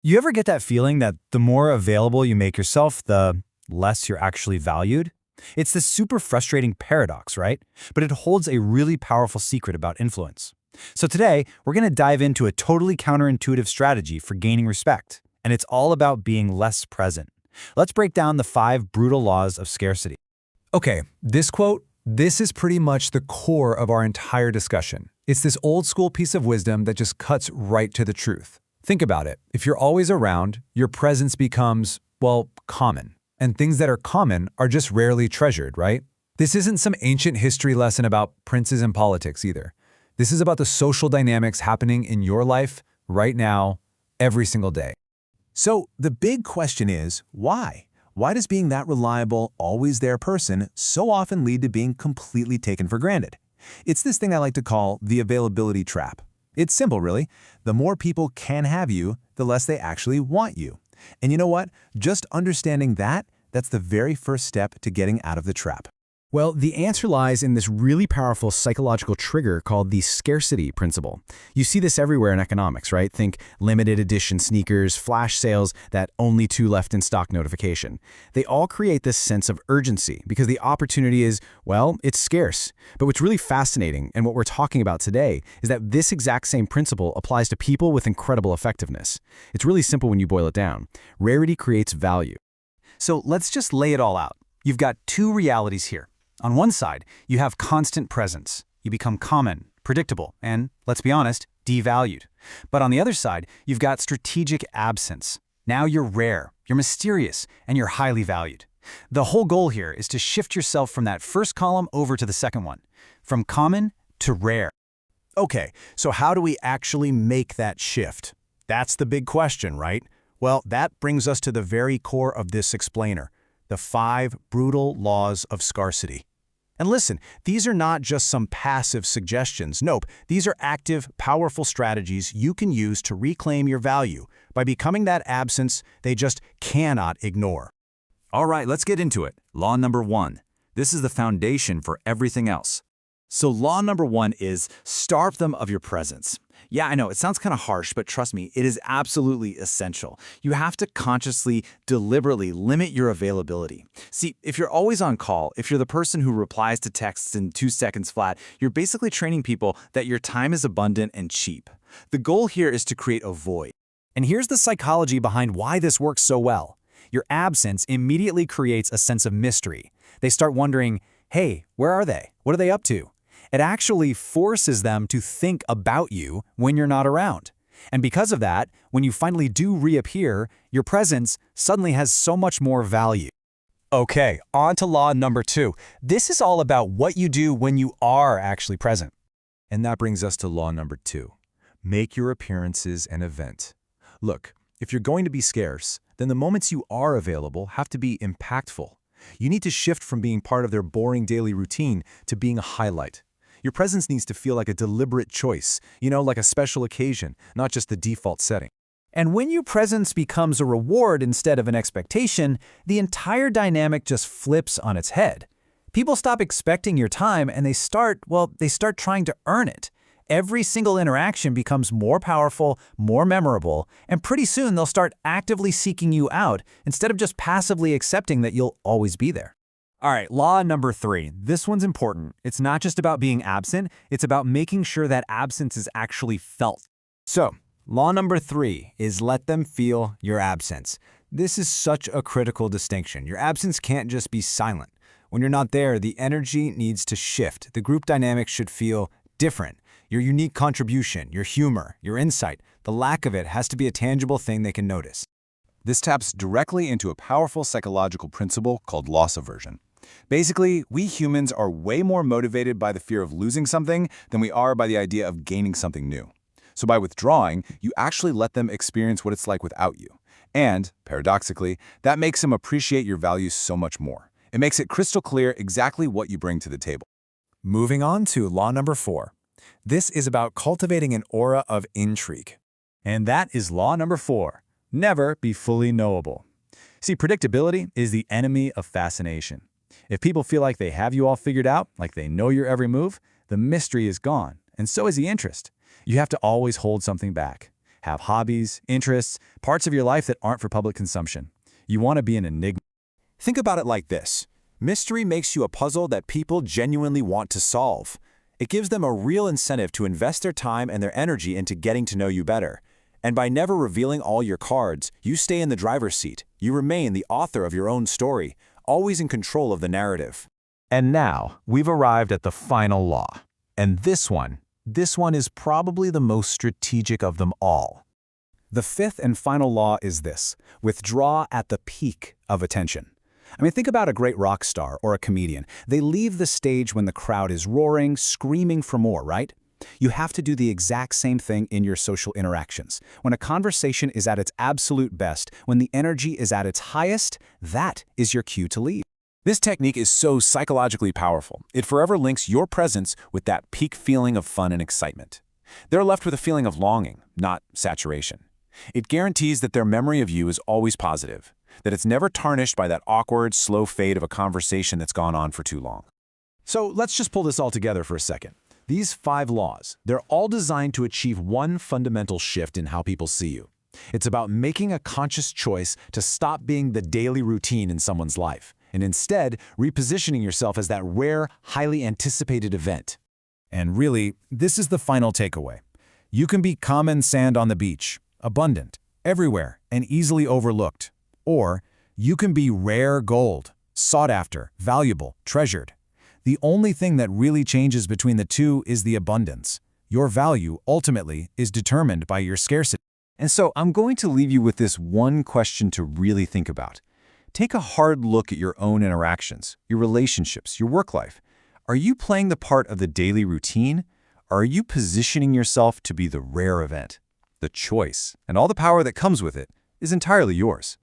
You ever get that feeling that the more available you make yourself, the less you're actually valued? It's this super frustrating paradox, right? But it holds a really powerful secret about influence. So today, we're going to dive into a totally counterintuitive strategy for gaining respect, and it's all about being less present. Let's break down the 5 brutal laws of scarcity. Okay, this is pretty much the core of our entire discussion. It's this old school piece of wisdom that just cuts right to the truth. Think about it. If you're always around, your presence becomes, well, common. And things that are common are just rarely treasured, right? This isn't some ancient history lesson about princes and politics either. This is about the social dynamics happening in your life right now, every single day. So the big question is, why? Why does being that reliable, always there person so often lead to being completely taken for granted? It's this thing I like to call the availability trap. It's simple, really. The more people can have you, the less they actually want you. And you know what? Just understanding that's the very first step to getting out of the trap. Well, the answer lies in this really powerful psychological trigger called the scarcity principle. You see this everywhere in economics, right? Think limited edition sneakers, flash sales, that only 2 left in stock notification. They all create this sense of urgency because the opportunity is, well, it's scarce. But what's really fascinating, and what we're talking about today, is that this exact same principle applies to people with incredible effectiveness. It's really simple when you boil it down. Rarity creates value. So let's just lay it all out. You've got 2 realities here. On one side, you have constant presence. You become common, predictable, and, let's be honest, devalued. But on the other side, you've got strategic absence. Now you're rare, you're mysterious, and you're highly valued. The whole goal here is to shift yourself from that first column over to the second one, from common to rare. Okay, so how do we actually make that shift? That's the big question, right? Well, that brings us to the very core of this explainer, the 5 brutal laws of scarcity. And listen, these are not just some passive suggestions. Nope, these are active, powerful strategies you can use to reclaim your value by becoming that absence they just cannot ignore. All right, let's get into it. Law number 1. This is the foundation for everything else. So law number 1 is starve them of your presence. Yeah, I know, it sounds kind of harsh, but trust me, it is absolutely essential. You have to consciously, deliberately limit your availability. See, if you're always on call, if you're the person who replies to texts in 2 seconds flat, you're basically training people that your time is abundant and cheap. The goal here is to create a void. And here's the psychology behind why this works so well. Your absence immediately creates a sense of mystery. They start wondering, hey, where are they? What are they up to? It actually forces them to think about you when you're not around. And because of that, when you finally do reappear, your presence suddenly has so much more value. Okay, on to law number 2. This is all about what you do when you are actually present. And that brings us to law number 2. Make your appearances an event. Look, if you're going to be scarce, then the moments you are available have to be impactful. You need to shift from being part of their boring daily routine to being a highlight. Your presence needs to feel like a deliberate choice, like a special occasion, not just the default setting. And when your presence becomes a reward instead of an expectation, the entire dynamic just flips on its head. People stop expecting your time and they start trying to earn it. Every single interaction becomes more powerful, more memorable, and pretty soon they'll start actively seeking you out instead of just passively accepting that you'll always be there. All right, law number 3. This one's important. It's not just about being absent, it's about making sure that absence is actually felt. So, law number 3 is let them feel your absence. This is such a critical distinction. Your absence can't just be silent. When you're not there, the energy needs to shift. The group dynamic should feel different. Your unique contribution, your humor, your insight, the lack of it has to be a tangible thing they can notice. This taps directly into a powerful psychological principle called loss aversion. Basically, we humans are way more motivated by the fear of losing something than we are by the idea of gaining something new. So by withdrawing, you actually let them experience what it's like without you. And, paradoxically, that makes them appreciate your value so much more. It makes it crystal clear exactly what you bring to the table. Moving on to law number 4. This is about cultivating an aura of intrigue. And that is law number 4. Never be fully knowable. See, predictability is the enemy of fascination. If people feel like they have you all figured out, like they know your every move, the mystery is gone, and so is the interest. You have to always hold something back. have hobbies, interests, parts of your life that aren't for public consumption. You want to be an enigma. Think about it like this. Mystery makes you a puzzle that people genuinely want to solve. It gives them a real incentive to invest their time and their energy into getting to know you better. And by never revealing all your cards, you stay in the driver's seat. You remain the author of your own story, always in control of the narrative. And now, we've arrived at the final law. And this one is probably the most strategic of them all. The fifth and final law is this: withdraw at the peak of attention. I mean, think about a great rock star or a comedian. They leave the stage when the crowd is roaring, screaming for more, right? You have to do the exact same thing in your social interactions. When a conversation is at its absolute best, when the energy is at its highest, that is your cue to leave. This technique is so psychologically powerful. It forever links your presence with that peak feeling of fun and excitement. They're left with a feeling of longing, not saturation. It guarantees that their memory of you is always positive, that it's never tarnished by that awkward, slow fade of a conversation that's gone on for too long. So let's just pull this all together for a second. These 5 laws, they're all designed to achieve one fundamental shift in how people see you. It's about making a conscious choice to stop being the daily routine in someone's life, and instead repositioning yourself as that rare, highly anticipated event. And really, this is the final takeaway. You can be common sand on the beach, abundant, everywhere, and easily overlooked. Or you can be rare gold, sought after, valuable, treasured. The only thing that really changes between the two is the abundance. Your value, ultimately, is determined by your scarcity. And so I'm going to leave you with this one question to really think about. Take a hard look at your own interactions, your relationships, your work life. Are you playing the part of the daily routine, or are you positioning yourself to be the rare event? The choice, and all the power that comes with it, is entirely yours.